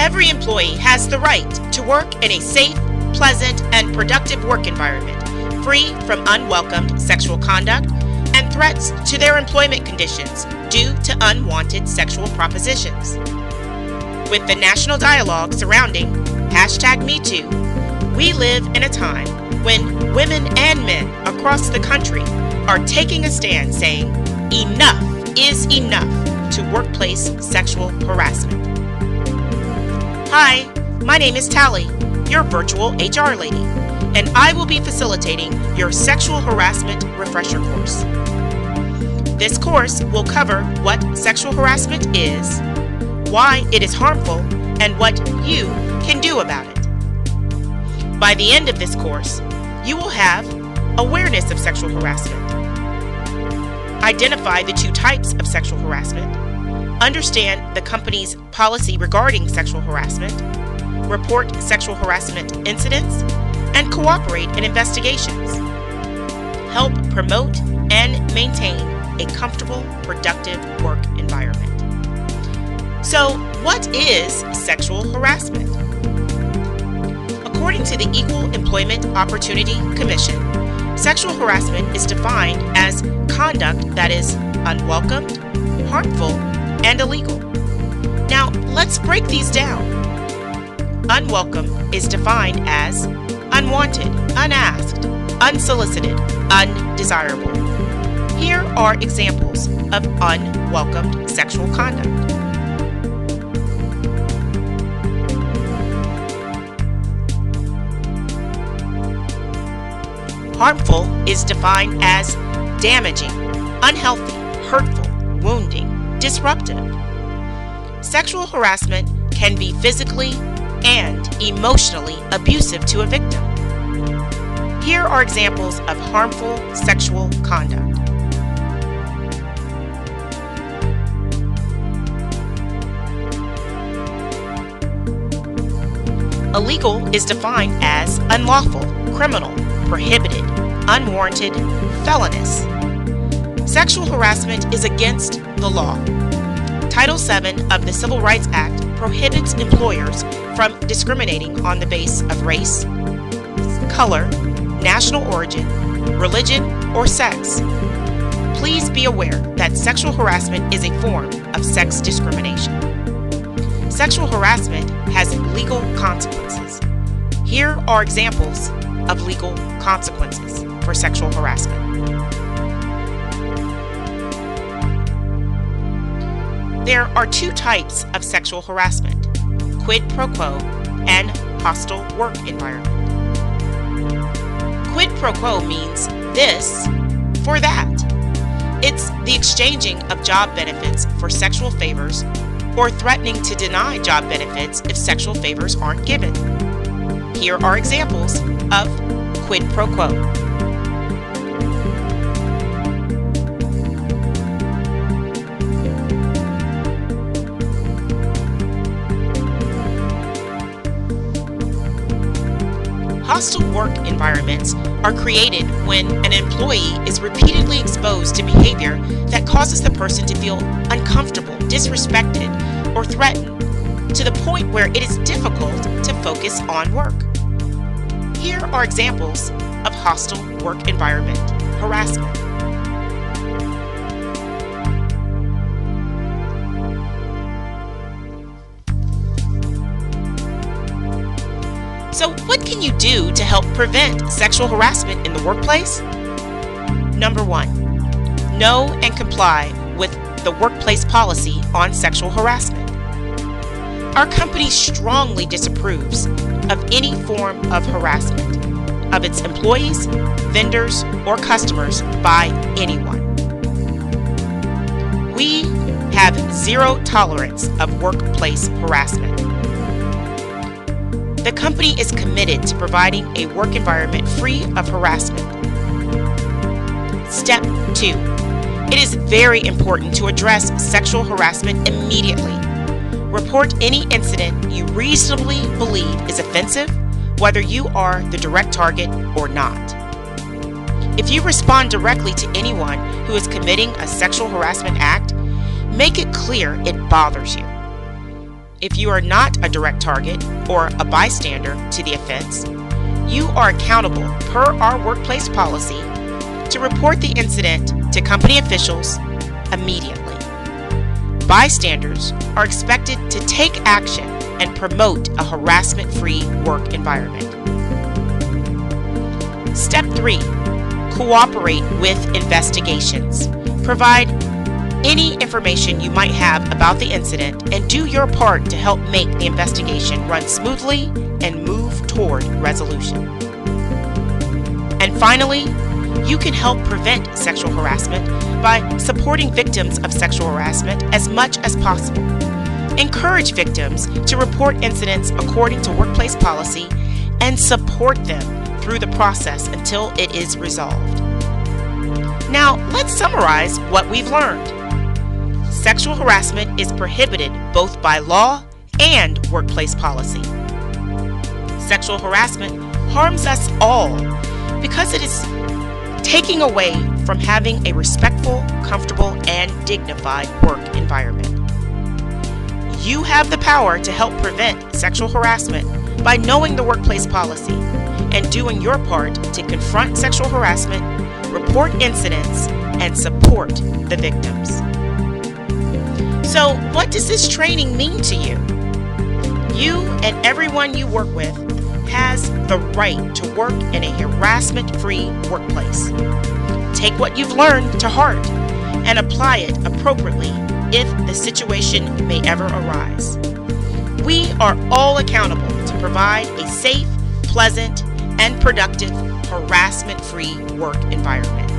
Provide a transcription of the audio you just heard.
Every employee has the right to work in a safe, pleasant, and productive work environment, free from unwelcomed sexual conduct and threats to their employment conditions due to unwanted sexual propositions. With the national dialogue surrounding #MeToo, we live in a time when women and men across the country are taking a stand saying enough is enough to workplace sexual harassment. Hi, my name is Tally, your virtual HR lady, and I will be facilitating your sexual harassment refresher course. This course will cover what sexual harassment is, why it is harmful, and what you can do about it. By the end of this course, you will have awareness of sexual harassment, identify the two types of sexual harassment, understand the company's policy regarding sexual harassment, report sexual harassment incidents, and cooperate in investigations. Help promote and maintain a comfortable, productive work environment. So, what is sexual harassment? According to the Equal Employment Opportunity Commission, sexual harassment is defined as conduct that is unwelcomed, harmful, and illegal. Now, let's break these down. Unwelcome is defined as unwanted, unasked, unsolicited, undesirable. Here are examples of unwelcomed sexual conduct. Harmful is defined as damaging, unhealthy, hurtful, wounding, disruptive. Sexual harassment can be physically and emotionally abusive to a victim. Here are examples of harmful sexual conduct. Illegal is defined as unlawful, criminal, prohibited, unwarranted, felonious. Sexual harassment is against the law. Title VII of the Civil Rights Act prohibits employers from discriminating on the basis of race, color, national origin, religion, or sex. Please be aware that sexual harassment is a form of sex discrimination. Sexual harassment has legal consequences. Here are examples of legal consequences for sexual harassment. There are two types of sexual harassment: quid pro quo and hostile work environment. Quid pro quo means this for that. It's the exchanging of job benefits for sexual favors or threatening to deny job benefits if sexual favors aren't given. Here are examples of quid pro quo. Hostile work environments are created when an employee is repeatedly exposed to behavior that causes the person to feel uncomfortable, disrespected, or threatened to the point where it is difficult to focus on work. Here are examples of hostile work environment harassment. So, what can you do to help prevent sexual harassment in the workplace? Number 1, know and comply with the workplace policy on sexual harassment. Our company strongly disapproves of any form of harassment of its employees, vendors, or customers by anyone. We have zero tolerance of workplace harassment. The company is committed to providing a work environment free of harassment. Step 2. It is very important to address sexual harassment immediately. Report any incident you reasonably believe is offensive, whether you are the direct target or not. If you respond directly to anyone who is committing a sexual harassment act, make it clear it bothers you. if you are not a direct target or a bystander to the offense, you are accountable per our workplace policy to report the incident to company officials immediately. Bystanders are expected to take action and promote a harassment-free work environment. Step 3. Cooperate with investigations. Provide any information you might have about the incident and do your part to help make the investigation run smoothly and move toward resolution. And finally, you can help prevent sexual harassment by supporting victims of sexual harassment as much as possible. Encourage victims to report incidents according to workplace policy and support them through the process until it is resolved. Now, let's summarize what we've learned. Sexual harassment is prohibited both by law and workplace policy. Sexual harassment harms us all because it is taking away from having a respectful, comfortable, and dignified work environment. You have the power to help prevent sexual harassment by knowing the workplace policy and doing your part to confront sexual harassment, report incidents, and support the victims. So, what does this training mean to you? You and everyone you work with has the right to work in a harassment-free workplace. Take what you've learned to heart and apply it appropriately if the situation may ever arise. We are all accountable to provide a safe, pleasant, and productive harassment-free work environment.